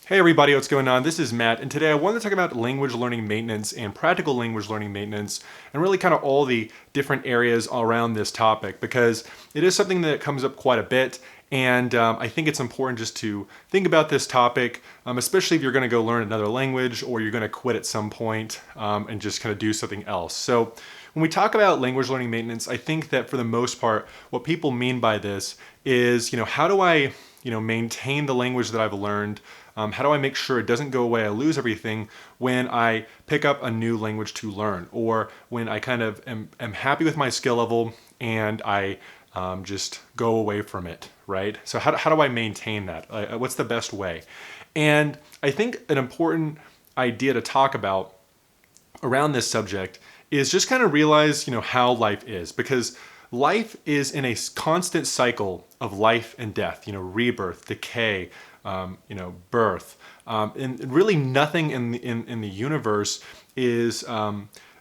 Hey everybody, what's going on? This is Matt, and today I wanted to talk about language learning maintenance and practical language learning maintenance, and really kind of all the different areas around this topic because it is something that comes up quite a bit, and I think it's important just to think about this topic, especially if you're going to go learn another language or you're going to quit at some point and just kind of do something else. So when we talk about language learning maintenance, I think that for the most part, what people mean by this is, how do I, maintain the language that I've learned? How do I make sure it doesn't go away? I lose everything when I pick up a new language to learn, or when I kind of am happy with my skill level and I just go away from it, right? So how do I maintain that? What's the best way? And I think an important idea to talk about around this subject is just kind of realize, how life is, because life is in a constant cycle of life and death, rebirth, decay, birth, and really nothing in the universe is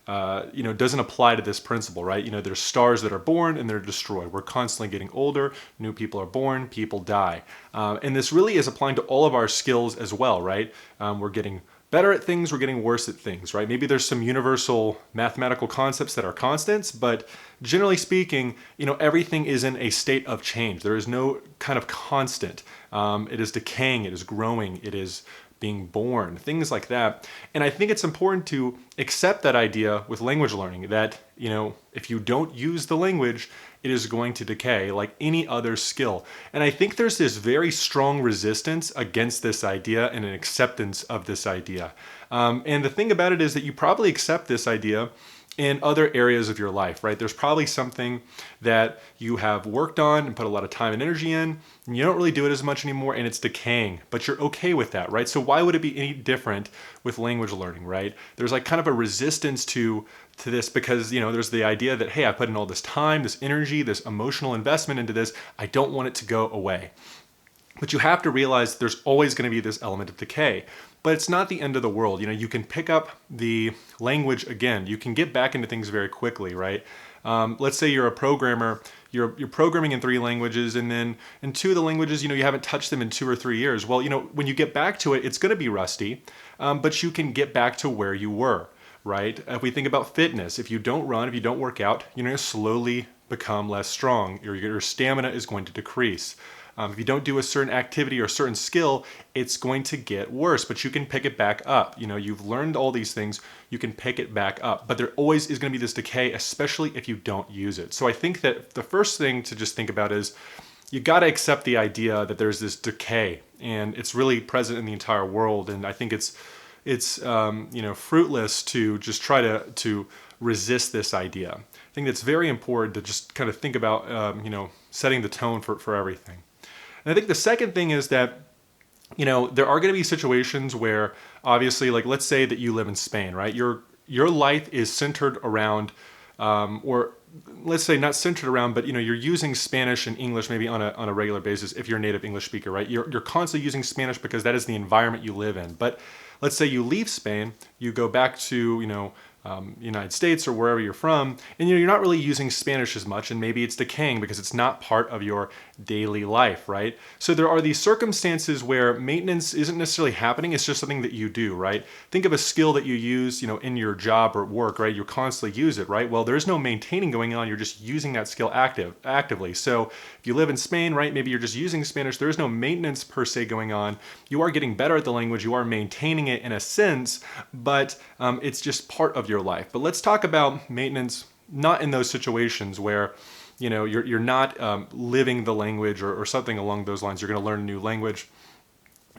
doesn't apply to this principle, right? There's stars that are born and they're destroyed. We're constantly getting older. New people are born. People die, and this really is applying to all of our skills as well, right? We're getting better at things, we're getting worse at things, right? Maybe there's some universal mathematical concepts that are constants, but generally speaking, everything is in a state of change. There is no kind of constant. It is decaying, it is growing, it is being born, things like that. And I think it's important to accept that idea with language learning that, if you don't use the language, it is going to decay like any other skill. And I think there's this very strong resistance against this idea and an acceptance of this idea. And the thing about it is that you probably accept this idea in other areas of your life, right? There's probably something that you have worked on and put a lot of time and energy in, and you don't really do it as much anymore, and it's decaying, but you're okay with that, right? So why would it be any different with language learning, right? There's like kind of a resistance to this because, there's the idea that, hey, I put in all this time, this energy, this emotional investment into this, I don't want it to go away. But you have to realize there's always going to be this element of decay. But it's not the end of the world. You can pick up the language again. You can get back into things very quickly, right? Let's say you're a programmer, you're programming in 3 languages, and then in 2 of the languages, you haven't touched them in 2 or 3 years. Well, when you get back to it, it's going to be rusty, but you can get back to where you were, right? If we think about fitness, if you don't run, if you don't work out, you're going to slowly become less strong. Your stamina is going to decrease. If you don't do a certain activity or a certain skill, it's going to get worse, but you can pick it back up. You've learned all these things, you can pick it back up, but there always is going to be this decay, especially if you don't use it. So I think that the first thing to just think about is you got to accept the idea that there's this decay, and it's really present in the entire world. And I think it's fruitless to just try to resist this idea. I think it's very important to just kind of think about setting the tone for everything. And I think the second thing is that, there are going to be situations where, obviously, like let's say that you live in Spain, right? Your life is centered around, or let's say not centered around, but you're using Spanish and English maybe on a regular basis if you're a native English speaker, right? You're constantly using Spanish because that is the environment you live in. But let's say you leave Spain, you go back to United States or wherever you're from, and you're not really using Spanish as much, and maybe it's decaying because it's not part of your daily life, right? So there are these circumstances where maintenance isn't necessarily happening, it's just something that you do, right? Think of a skill that you use, in your job or work, right? You constantly use it, right? Well, there's no maintaining going on, you're just using that skill actively. So if you live in Spain, right, maybe you're just using Spanish, there's no maintenance per se going on. You are getting better at the language, you are maintaining it in a sense, but it's just part of your life. But let's talk about maintenance not in those situations where you're not living the language or something along those lines. You're going to learn a new language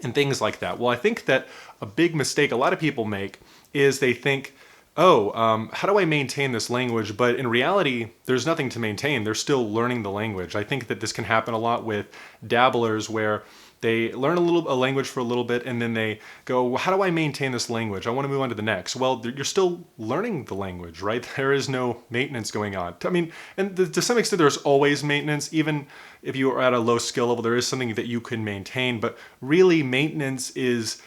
and things like that. Well, I think that a big mistake a lot of people make is they think, how do I maintain this language? But in reality, there's nothing to maintain. They're still learning the language. I think that this can happen a lot with dabblers where they learn a language for a little bit and then they go, well, how do I maintain this language? I want to move on to the next. Well, you're still learning the language, right? There is no maintenance going on. I mean, and to some extent, there's always maintenance. Even if you are at a low skill level, there is something that you can maintain. But really, maintenance is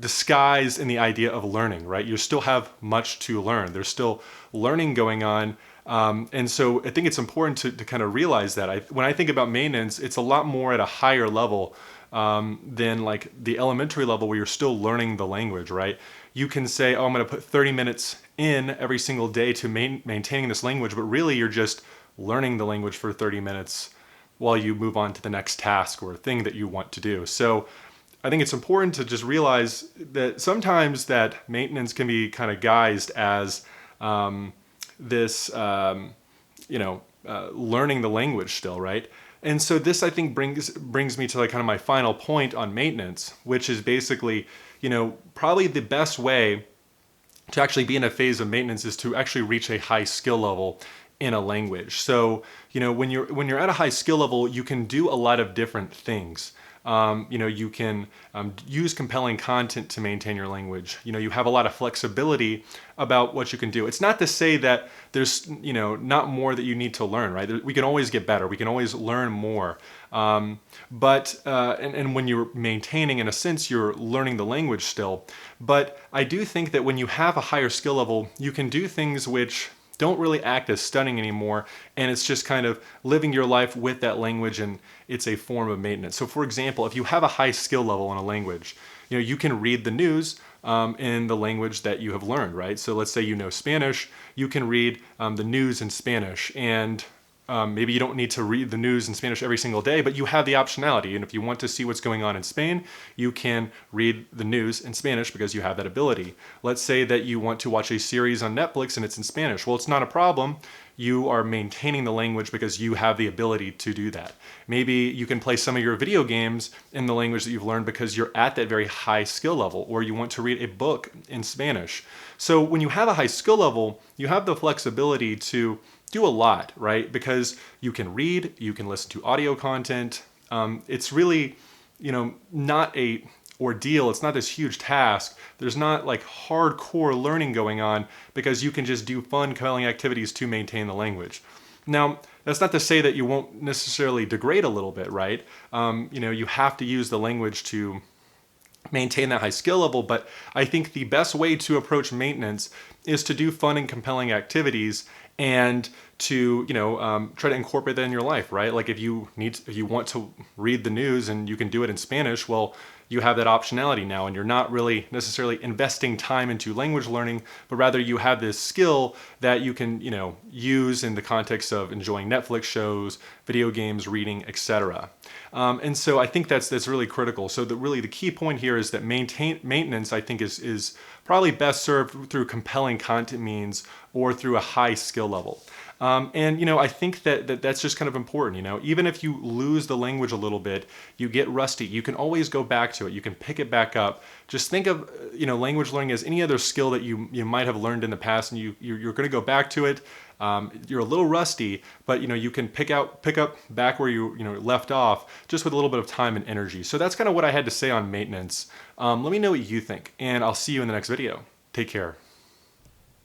disguised in the idea of learning, right? You still have much to learn. There's still learning going on. And so I think it's important to kind of realize that when I think about maintenance, it's a lot more at a higher level than like the elementary level where you're still learning the language, right? You can say, oh, I'm going to put 30 minutes in every single day to maintaining this language, but really you're just learning the language for 30 minutes while you move on to the next task or thing that you want to do. So I think it's important to just realize that sometimes that maintenance can be kind of guised as this, learning the language still, right? And so this, I think, brings me to like kind of my final point on maintenance, which is basically, probably the best way to actually be in a phase of maintenance is to actually reach a high skill level in a language. So, when you're at a high skill level, you can do a lot of different things. You can use compelling content to maintain your language. You have a lot of flexibility about what you can do. It's not to say that there's, not more that you need to learn, right? We can always get better. We can always learn more. But when you're maintaining, in a sense, you're learning the language still. But I do think that when you have a higher skill level, you can do things which don't really act as stunning anymore, and it's just kind of living your life with that language, and it's a form of maintenance. So for example, if you have a high skill level in a language, you can read the news in the language that you have learned, right? So let's say you know Spanish, you can read the news in Spanish, and maybe you don't need to read the news in Spanish every single day, but you have the optionality. And if you want to see what's going on in Spain, you can read the news in Spanish because you have that ability. Let's say that you want to watch a series on Netflix and it's in Spanish. Well, it's not a problem. You are maintaining the language because you have the ability to do that. Maybe you can play some of your video games in the language that you've learned because you're at that very high skill level, or you want to read a book in Spanish. So when you have a high skill level, you have the flexibility to do a lot, right? Because you can read, you can listen to audio content. It's really, not a ordeal. It's not this huge task. There's not like hardcore learning going on because you can just do fun, compelling activities to maintain the language. Now, that's not to say that you won't necessarily degrade a little bit, right? You have to use the language to maintain that high skill level, but I think the best way to approach maintenance is to do fun and compelling activities and to try to incorporate that in your life, right? Like if you want to read the news and you can do it in Spanish, well, you have that optionality now, and you're not really necessarily investing time into language learning, but rather you have this skill that you can use in the context of enjoying Netflix shows, video games, reading, etc. And so I think that's really critical. So the key point here is that maintenance, I think, is probably best served through compelling content means or through a high skill level. I think that's just kind of important. Even if you lose the language a little bit, you get rusty, you can always go back to it. You can pick it back up. Just think of, language learning as any other skill that you might have learned in the past, and you're going to go back to it. You're a little rusty, but you can pick up back where you left off, just with a little bit of time and energy. So that's kind of what I had to say on maintenance. Let me know what you think, and I'll see you in the next video. Take care.